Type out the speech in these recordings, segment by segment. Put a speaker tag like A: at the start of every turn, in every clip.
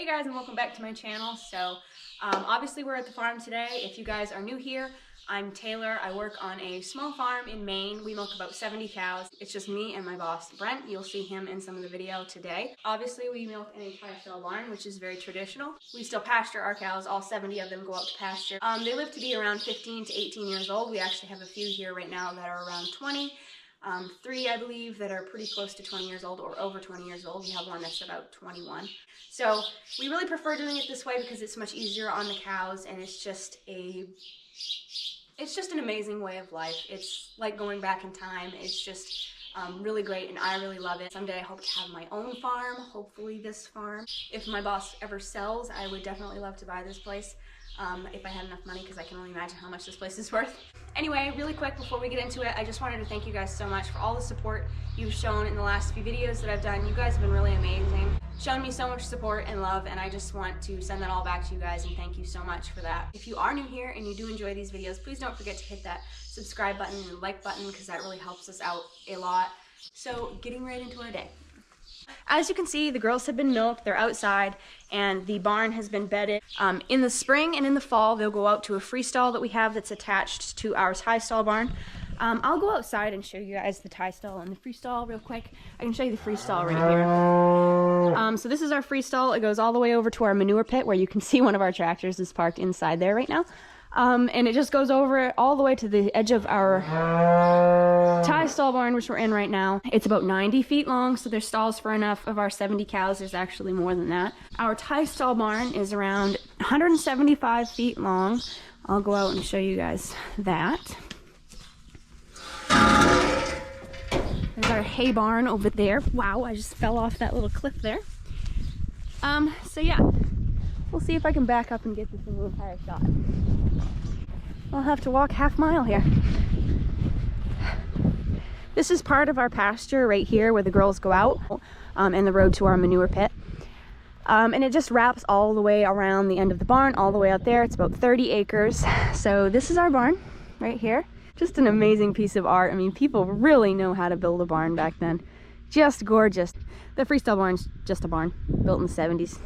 A: Hey guys, and welcome back to my channel. So obviously we're at the farm today. If you guys are new here, I'm Taylor. I work on a small farm in Maine. We milk about 70 cows. It's just me and my boss Brent. You'll see him in some of the video today. Obviously we milk in a tie-style barn, which is very traditional. We still pasture our cows. All 70 of them go out to pasture. They live to be around 15 to 18 years old. We actually have a few here right now that are around 20. 3, I believe, that are pretty close to 20 years old or over 20 years old. We have one that's about 21. So we really prefer doing it this way because it's much easier on the cows, and it's just an amazing way of life. It's like going back in time. It's just really great, and I really love it. Someday I hope to have my own farm, hopefully this farm. If my boss ever sells, I would definitely love to buy this place. If I had enough money, because I can only imagine how much this place is worth. Anyway, really quick before we get into it, I just wanted to thank you guys so much for all the support you've shown in the last few videos that I've done. You guys have been really amazing, shown me so much support and love, and I just want to send that all back to you guys and thank you so much for that. If you are new here and you do enjoy these videos, please don't forget to hit that subscribe button and like button, because that really helps us out a lot. So getting right into our day. As you can see, the girls have been milked, they're outside, and the barn has been bedded. In the spring and in the fall, they'll go out to a free stall that we have that's attached to our tie stall barn. I'll go outside and show you guys the tie stall and the free stall real quick. I can show you the free stall right here. So this is our free stall. It goes all the way over to our manure pit, where you can see one of our tractors is parked inside there right now. And it just goes over all the way to the edge of our tie stall barn, which we're in right now. It's about 90 feet long, so there's stalls for enough of our 70 cows. There's actually more than that. Our tie stall barn is around 175 feet long. I'll go out and show you guys that. There's our hay barn over there. Wow, I just fell off that little cliff there. So yeah, we'll see if I can back up and get this in the entire shot. I'll have to walk half mile here. This is part of our pasture right here where the girls go out, and the road to our manure pit. And it just wraps all the way around the end of the barn, all the way out there. It's about 30 acres. So this is our barn right here. Just an amazing piece of art. I mean, people really know how to build a barn back then. Just gorgeous. The freestyle barn's just a barn built in the 70s.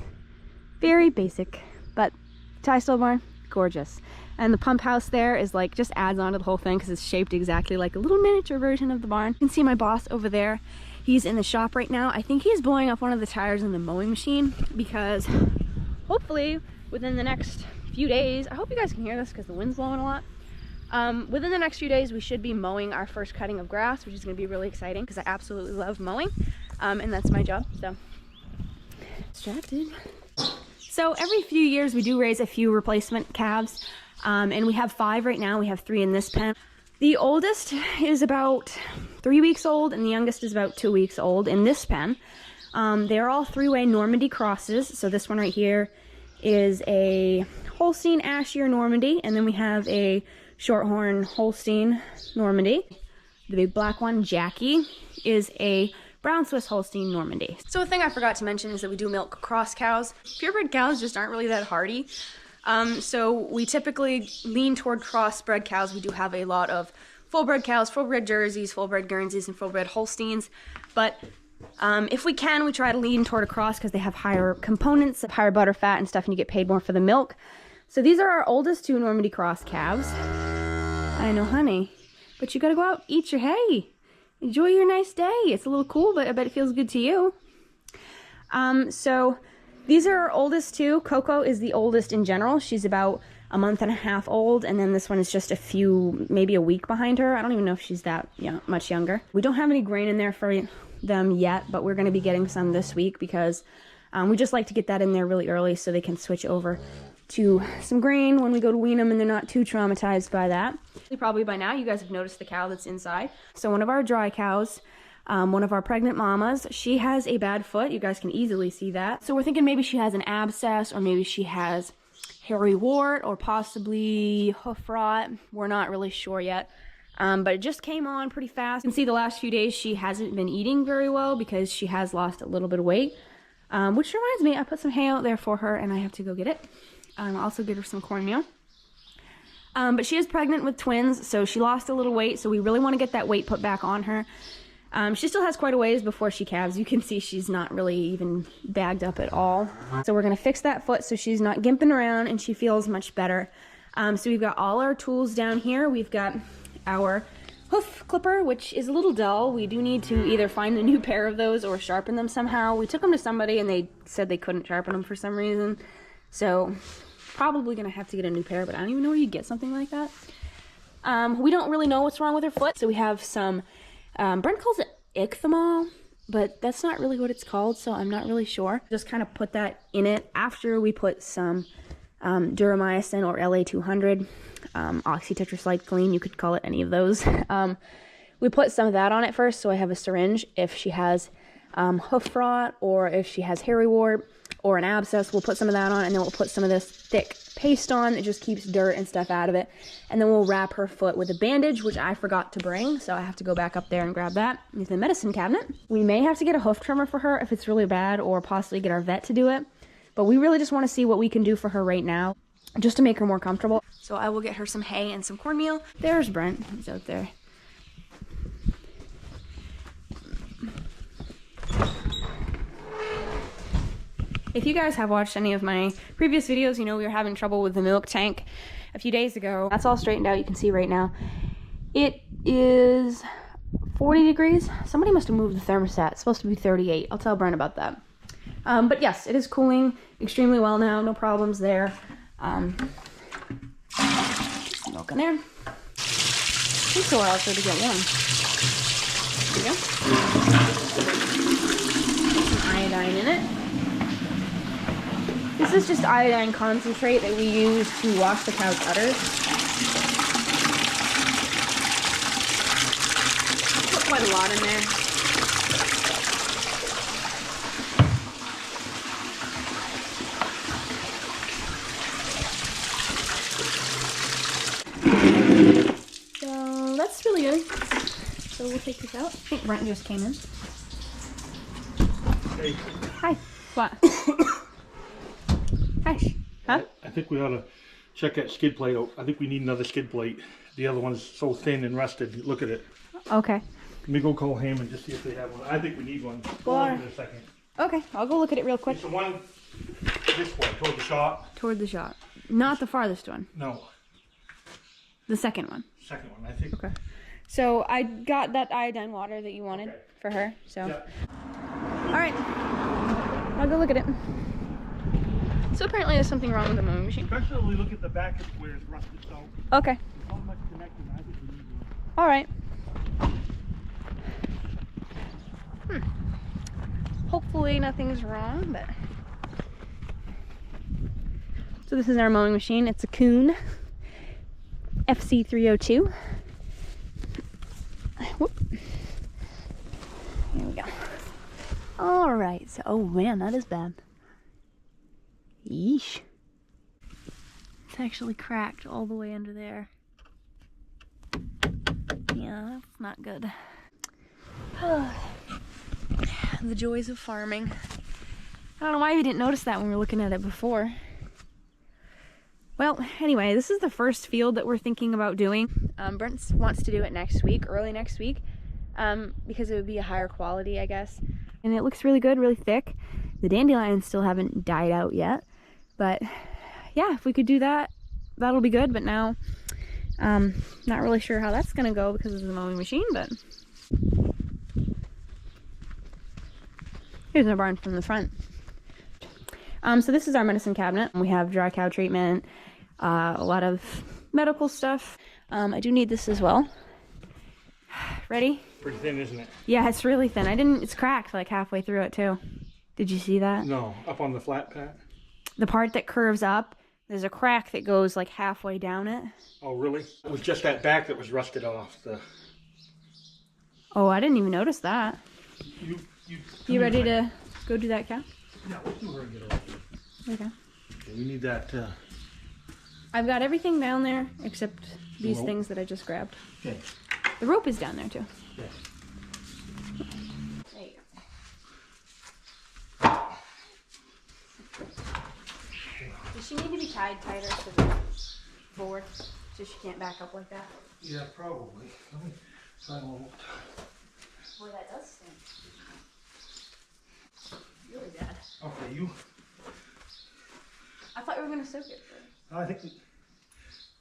A: Very basic, but tie stall barn, gorgeous. And the pump house there is like, just adds on to the whole thing because it's shaped exactly like a little miniature version of the barn. You can see my boss over there. He's in the shop right now. I think he's blowing up one of the tires in the mowing machine, because hopefully within the next few days, I hope you guys can hear this because the wind's blowing a lot. Within the next few days, we should be mowing our first cutting of grass, which is going to be really exciting because I absolutely love mowing. And that's my job, so distracted. So every few years we do raise a few replacement calves. And we have 5 right now. We have 3 in this pen. The oldest is about 3 weeks old, and the youngest is about 2 weeks old in this pen. They're all 3-way Normandy crosses. So this one right here is a Holstein Ashier Normandy, and then we have a Shorthorn Holstein Normandy. The big black one, Jackie, is a Brown Swiss Holstein Normandy. So a thing I forgot to mention is that we do milk cross cows. Purebred cows just aren't really that hardy. So we typically lean toward crossbred cows. We do have a lot of full-bred cows, full-bred Jerseys, full-bred Guernseys, and full-bred Holsteins. But if we can, we try to lean toward a cross because they have higher components, higher butter fat and stuff, and you get paid more for the milk. So these are our oldest 2 Normandy cross calves. I know, honey, but you gotta go out, eat your hay. Enjoy your nice day. It's a little cool, but I bet it feels good to you. So these are our oldest 2. Coco is the oldest in general. She's about a month and a half old, and then this one is just maybe a week behind her. I don't even know if she's that much younger. We don't have any grain in there for them yet, but we're going to be getting some this week because we just like to get that in there really early so they can switch over to some grain when we go to wean them and they're not too traumatized by that. Probably by now you guys have noticed the cow that's inside. So one of our dry cows, one of our pregnant mamas, she has a bad foot. You guys can easily see that. So we're thinking maybe she has an abscess, or maybe she has hairy wart, or possibly hoof rot. We're not really sure yet. But it just came on pretty fast. You can see the last few days she hasn't been eating very well because she has lost a little bit of weight. Which reminds me, I put some hay out there for her and I have to go get it. I'll also get her some cornmeal. But she is pregnant with twins, so she lost a little weight, so we really want to get that weight put back on her. She still has quite a ways before she calves. You can see she's not really even bagged up at all. So we're gonna fix that foot so she's not gimping around and she feels much better. So we've got all our tools down here. We've got our hoof clipper, which is a little dull. We do need to either find a new pair of those or sharpen them somehow. We took them to somebody and they said they couldn't sharpen them for some reason. So probably gonna have to get a new pair, but I don't even know where you get something like that. We don't really know what's wrong with her foot, so we have some, Brent calls it ichthymol, but that's not really what it's called, so I'm not really sure. Just kind of put that in it after we put some duramycin or LA200, oxytetracycline, you could call it any of those. We put some of that on it first, so I have a syringe. If she has hoof rot, or if she has hairy wart or an abscess, we'll put some of that on, and then we'll put some of this thick paste on. It just keeps dirt and stuff out of it. And then we'll wrap her foot with a bandage, which I forgot to bring, so I have to go back up there and grab that. It's in the medicine cabinet. We may have to get a hoof trimmer for her if it's really bad, or possibly get our vet to do it. But we really just want to see what we can do for her right now, just to make her more comfortable. So I will get her some hay and some cornmeal. There's Brent, he's out there. If you guys have watched any of my previous videos, you know we were having trouble with the milk tank a few days ago. That's all straightened out, you can see right now. It is 40 degrees. Somebody must have moved the thermostat. It's supposed to be 38. I'll tell Brent about that. But yes, it is cooling extremely well now. No problems there. Milk in there. I think so, I'll try to get one. There we go. Some iodine in it. This is just iodine concentrate that we use to wash the cow's udders. Put quite a lot in there. So that's really good. So we'll take this out. I think Brent just came in.
B: Hey.
A: Hi. What? Huh?
B: I think we ought to check that skid plate out. I think we need another skid plate. The other one's so thin and rusted. Look at it.
A: Okay.
B: Let me go call Hammond and just see if they have one. I think we need one. Go
A: Well,
B: look at it in a second.
A: Okay, I'll go look at it real quick.
B: It's the one this way, toward the shop.
A: Toward the shop. Not the farthest one.
B: No,
A: The second one.
B: second one, I think.
A: Okay. So I got that iodine water that you wanted for her. So.
B: Yeah.
A: All right. I'll go look at it. So apparently there's something wrong with the mowing machine.
B: Especially when we look at the back of where it's rusted, so
A: Okay.
B: there's not much connected. I think we need one.
A: All right. Hopefully nothing's wrong, but. So this is our mowing machine. It's a Kuhn FC302. Whoop. Here we go. All right. So, oh man, that is bad. Yeesh. It's actually cracked all the way under there. Yeah, that's not good. The joys of farming. I don't know why we didn't notice that when we were looking at it before. Well, anyway, this is the first field that we're thinking about doing. Brent wants to do it next week, early next week, because it would be a higher quality, I guess. And it looks really good, really thick. The dandelions still haven't died out yet. But yeah, if we could do that, that'll be good. But now, not really sure how that's gonna go because of the mowing machine, but here's our barn from the front. So this is our medicine cabinet. We have dry cow treatment, a lot of medical stuff. I do need this as well. Ready?
B: Pretty thin, isn't it?
A: Yeah, it's really thin. It's cracked like halfway through it too. Did you see that?
B: No, up on the flat pat.
A: The part that curves up, there's a crack that goes like halfway down it.
B: Oh, really? It was just that back that was rusted off.
A: Oh, I didn't even notice that. You ready to go do that, cow?
B: Yeah, let's do her and get her.
A: Okay.
B: Okay, we need that.
A: I've got everything down there except these things that I just grabbed.
B: Okay.
A: The rope is down there too.
B: Okay.
A: There you go. Does she need to be tied tighter to the board so she can't back up like that?
B: Yeah, probably. Let me try one more.
A: Boy, that does stink. Really bad.
B: Okay, you.
A: I thought you were gonna soak it first.
B: I think we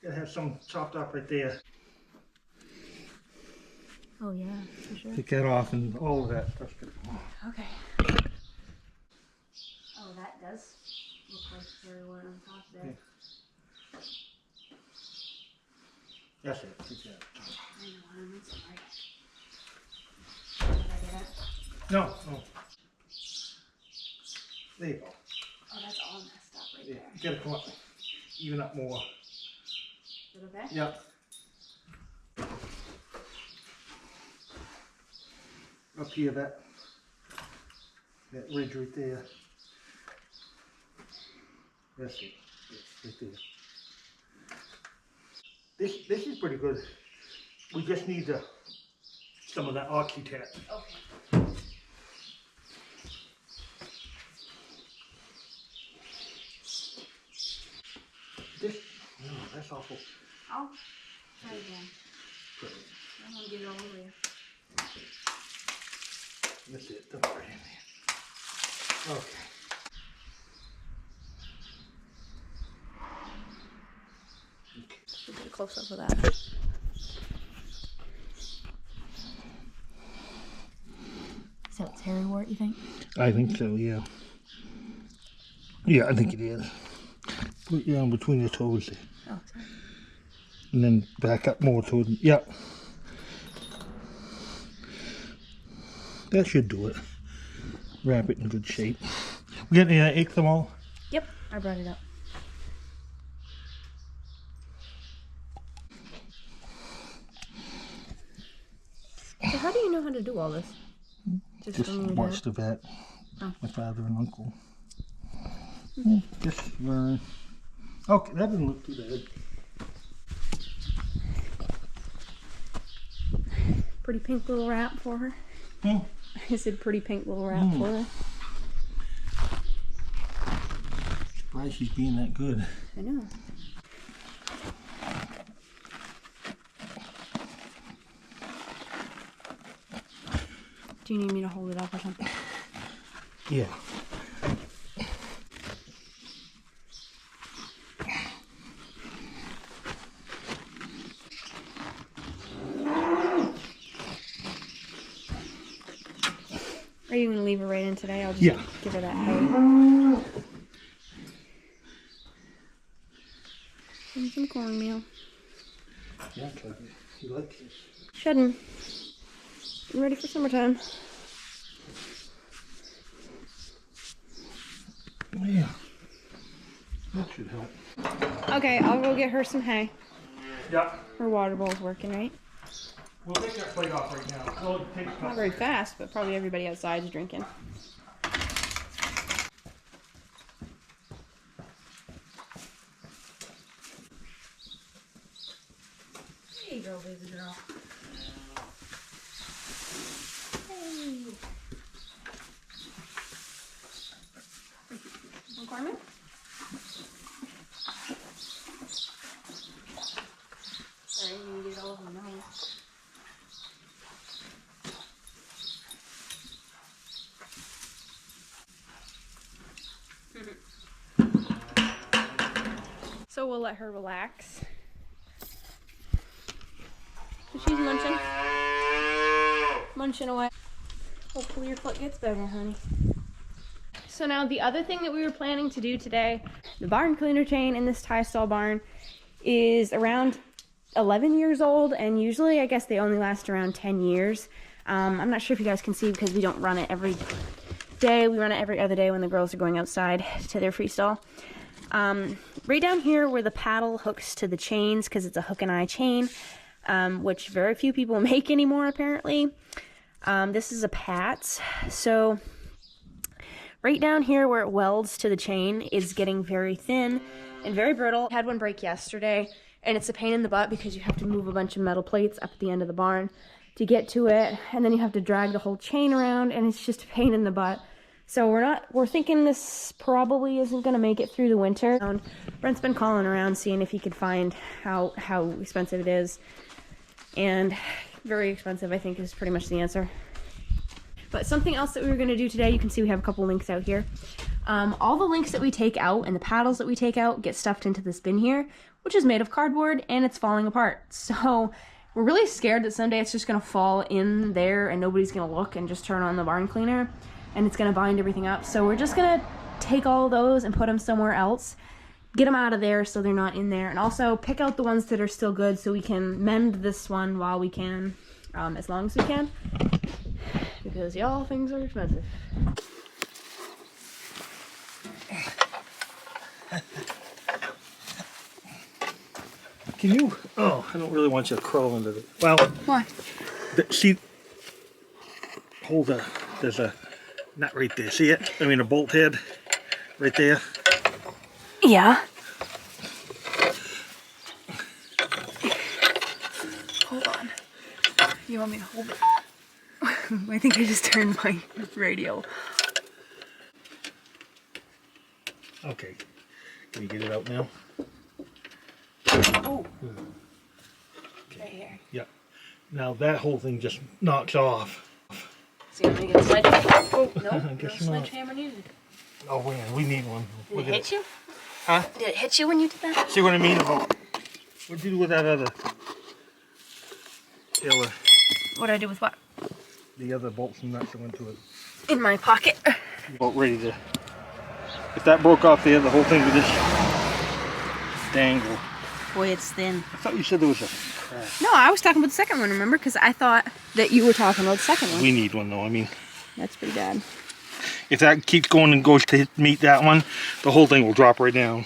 B: gotta have some chopped up right there.
A: Oh yeah, for sure.
B: Take that off and all of that stuff.
A: Okay. Oh, that does look like very wet on top there.
B: Yeah. That's it. Take that.
A: I know, I'm sorry. Did I get it?
B: No, no. There you go.
A: Oh, that's all messed up right
B: Yeah,
A: there.
B: you gotta come up, even up more.
A: Is it okay?
B: Yeah. Up here, that ridge right there. That's it. Right there. This is pretty good. We just need some of that oxy-tat.
A: Okay.
B: This, no, that's awful.
A: I'll try again.
B: Good.
A: I'm gonna get it all over you.
B: That's it. Dump it right in there. Okay.
A: We'll get a close up of that. Is that terry wart, you think?
B: I think so, yeah. Yeah, I think it is. Put it down between the toes there.
A: Oh, sorry.
B: And then back up more toward, yeah. That should do it. Wrap it in good shape. We got any ache them all?
A: Yep, I brought it up. So how do you know how to do all this?
B: Just
A: from your
B: watch
A: dad?
B: the vet.
A: Oh.
B: My father and uncle. Yeah, just learn. Okay, that didn't look too bad.
A: Pretty pink little wrap for her.
B: Hmm.
A: I said pretty pink little wrap for her.
B: Surprised she's being that good.
A: I know. Do you need me to hold it up or something?
B: Yeah.
A: Are you going to leave her right in today? I'll just
B: Yeah.
A: give her that hay. And some cornmeal.
B: Yeah, Kevin. You like this?
A: Shedding. I'm ready for summertime.
B: Yeah. That should help.
A: Okay, I'll go get her some hay.
B: Yeah.
A: Her water bowl's working, right?
B: We'll take that plate off right now. Well, it takes
A: Not very fast, but probably everybody outside is drinking. There you go, baby girl. Hey. Want Carmen? Sorry, you need to get all of them now. So we'll let her relax. So she's munching. Munching away. Hopefully your foot gets better, honey. So now the other thing that we were planning to do today, the barn cleaner chain in this tie stall barn is around 11 years old, and usually I guess they only last around 10 years. I'm not sure if you guys can see because we don't run it every day. We run it every other day when the girls are going outside to their freestall. Right down here where the paddle hooks to the chains, because it's a hook and eye chain, which very few people make anymore apparently. This is a Pat's. So right down here where it welds to the chain is getting very thin and very brittle. I had one break yesterday, and it's a pain in the butt because you have to move a bunch of metal plates up at the end of the barn to get to it, and then you have to drag the whole chain around, and it's just a pain in the butt. So we're thinking this probably isn't gonna make it through the winter. Brent's been calling around seeing if he could find how expensive it is, and very expensive I think is pretty much the answer. But something else that we were going to do today, you can see we have a couple links out here. All the links that we take out and the paddles that we take out get stuffed into this bin here, which is made of cardboard, and it's falling apart. So we're really scared that someday it's just going to fall in there and nobody's going to look and just turn on the barn cleaner and it's going to bind everything up. So we're just going to take all of those and put them somewhere else, get them out of there so they're not in there, and also pick out the ones that are still good so we can mend this one while we can, as long as we can, because y'all, things are expensive.
B: Can you? Oh, I don't really want you to crawl into it. Well,
A: Why?
B: See, there's a nut right there. See it? I mean, a bolt head right there.
A: Yeah. Hold on. You want me to hold it? I think I just turned my radio.
B: Okay. Can you get it out now?
A: Oh. Okay. Right here.
B: Yeah. Now that whole thing just knocks off.
A: So you want me to get a sledgehammer? Oh, no.
B: I
A: No
B: guess
A: sledgehammer needed.
B: Oh man, we need one.
A: Did it hit you?
B: Huh?
A: Did it hit you when you did that?
B: See what I mean about what'd you do with that other tailor?
A: What did I do with what?
B: The other bolts and nuts that went to it.
A: In my pocket.
B: About ready to. If that broke off there, the whole thing would just dangle.
A: Boy, it's thin.
B: I thought you said there was a crack.
A: No, I was talking about the second one, remember? Because I thought that you were talking about the second one.
B: We need one though. I mean,
A: That's pretty bad.
B: if that keeps going and goes to meet that one, the whole thing will drop right down.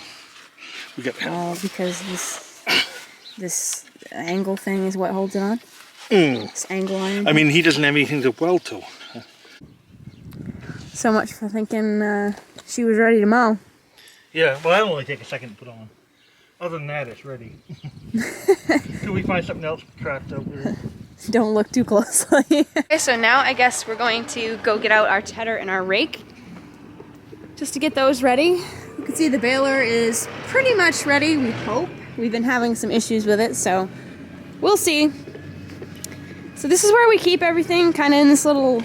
B: We got.
A: Oh, because this angle thing is what holds it on? This angle iron.
B: I mean, he doesn't have anything to weld to.
A: So much for thinking she was ready to mow.
B: Yeah, well, that'll only take a second to put on. Other than that, it's ready. Till we find something else cracked up with it.
A: Don't look too closely. Okay, so now I guess we're going to go get out our tedder and our rake just to get those ready. You can see the baler is pretty much ready, we hope. We've been having some issues with it, so we'll see. So this is where we keep everything, kind of in this little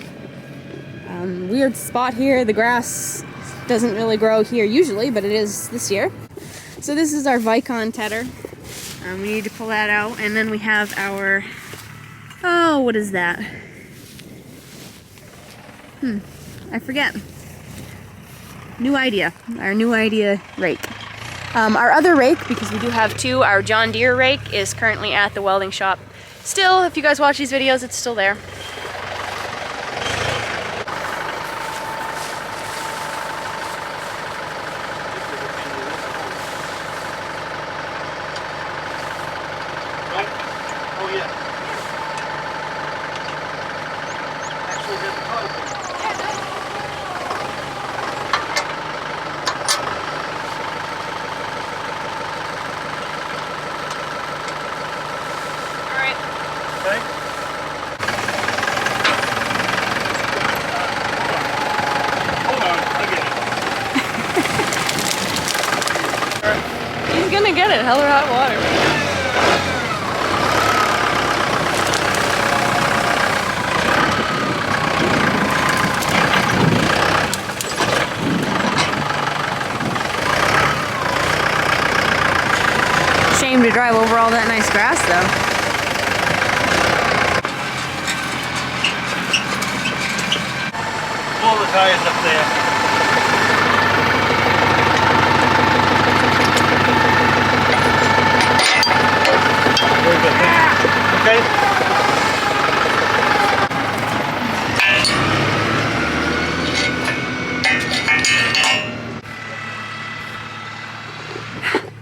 A: weird spot here. The grass doesn't really grow here usually, but it is this year. So this is our Vicon tedder. We need to pull that out, and then we have our, oh, what is that? I forget. New idea. Our new idea rake. Our other rake, because we do have two, our John Deere rake is currently at the welding shop. Still, if you guys watch these videos, it's still there.
B: Oh yeah. Actually, there's a ton.
A: All right.
B: Okay. Hold on, I get it.
A: He's gonna get it. Hell or hot water. Shame to drive over all that nice grass, though.
B: Pull the tires up there. Very good. Okay.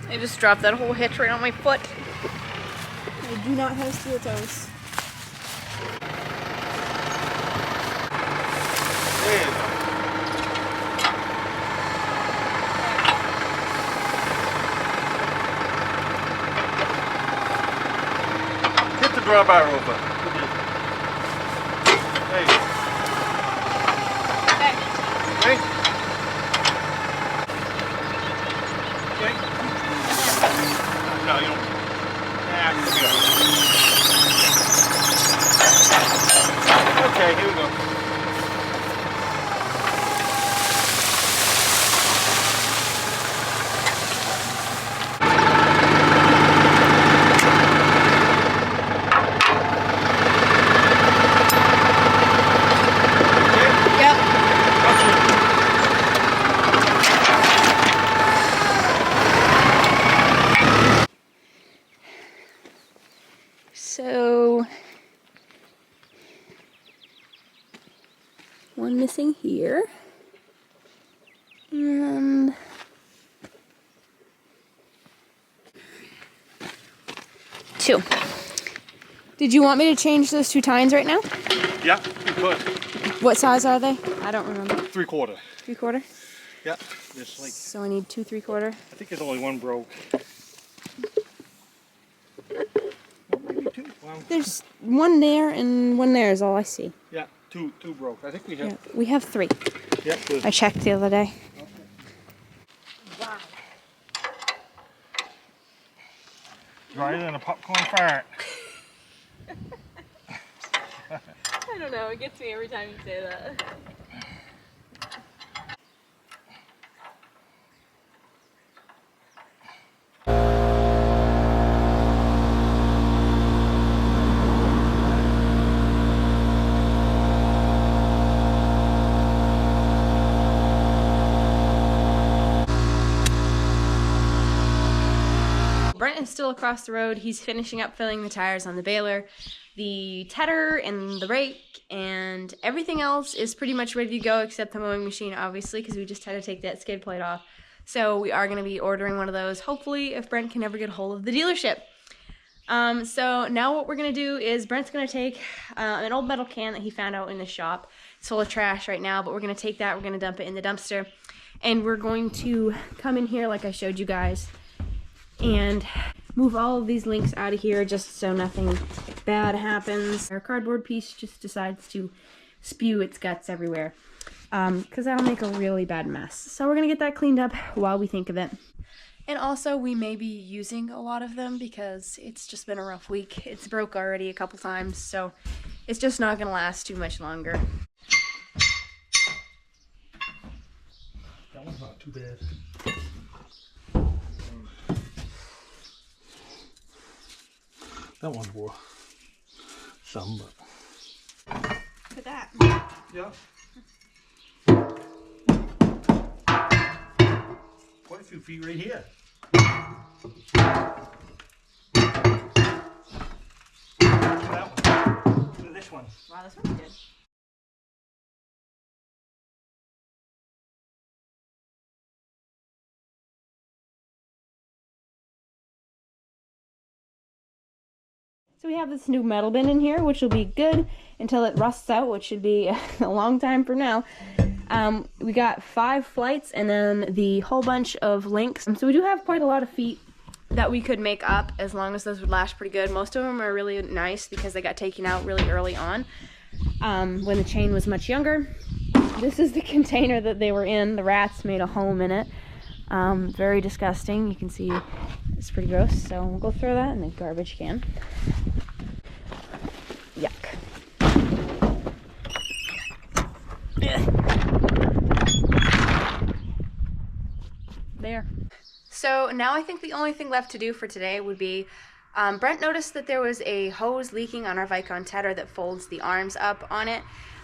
A: I just dropped that whole hitch right on my foot. I do not have steel toes.
B: Hit the drawbar over. Hey.
A: Okay.
B: Okay. Okay. No, you don't. Nah, here we go. Okay, here we go.
A: missing here. And two. Did you want me to change those two tines right now?
B: Yeah, you could.
A: What size are they? I don't remember.
B: 3/4.
A: 3/4?
B: Yeah, just like.
A: So I need 2 3/4.
B: I think there's only one broke. Maybe two. Wow.
A: There's one there and one there is all I see.
B: Yeah, two broke. I think we have.
A: Yeah, we have 3.
B: Yeah, good.
A: I checked the other day. Wow.
B: Drier than a popcorn fart.
A: I don't know, it gets me every time you say that. Brent is still across the road. He's finishing up filling the tires on the baler. The tedder and the rake and everything else is pretty much ready to go except the mowing machine, obviously, because we just had to take that skid plate off. So we are going to be ordering one of those, hopefully, if Brent can ever get a hold of the dealership. So now what we're going to do is Brent's going to take an old metal can that he found out in the shop. It's full of trash right now, but we're going to take that, we're going to dump it in the dumpster, and we're going to come in here like I showed you guys and move all of these links out of here just so nothing bad happens. Our cardboard piece just decides to spew its guts everywhere because that'll make a really bad mess. So we're gonna get that cleaned up while we think of it. And also we may be using a lot of them because it's just been a rough week. It's broke already a couple times, so it's just not gonna last too much longer.
B: That one's not too bad. That one's worth some, but.
A: Look at that.
B: Yeah. Quite a few feet right here. That one. Look at this one.
A: Wow, this one's good. So we have this new metal bin in here, which will be good until it rusts out, which should be a long time from now. We got 5 flights and then the whole bunch of links. So we do have quite a lot of feet that we could make up as long as those would last pretty good. Most of them are really nice because they got taken out really early on when the chain was much younger. This is the container that they were in. The rats made a home in it. Very disgusting. You can see it's pretty gross. So we'll go throw that in the garbage can. Yuck. There. So now I think the only thing left to do for today would be Brent noticed that there was a hose leaking on our Vicon tedder that folds the arms up on it.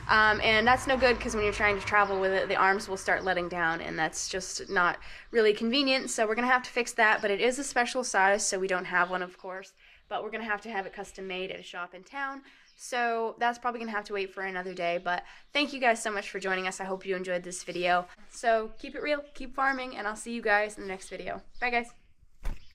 A: And that's no good because when you're trying to travel with it, the arms will start letting down, and that's just not really convenient. So we're going to have to fix that, but it is a special size, so we don't have one, of course. But we're going to have it custom made at a shop in town. So that's probably going to have to wait for another day. But thank you guys so much for joining us. I hope you enjoyed this video. So keep it real, keep farming, and I'll see you guys in the next video. Bye, guys.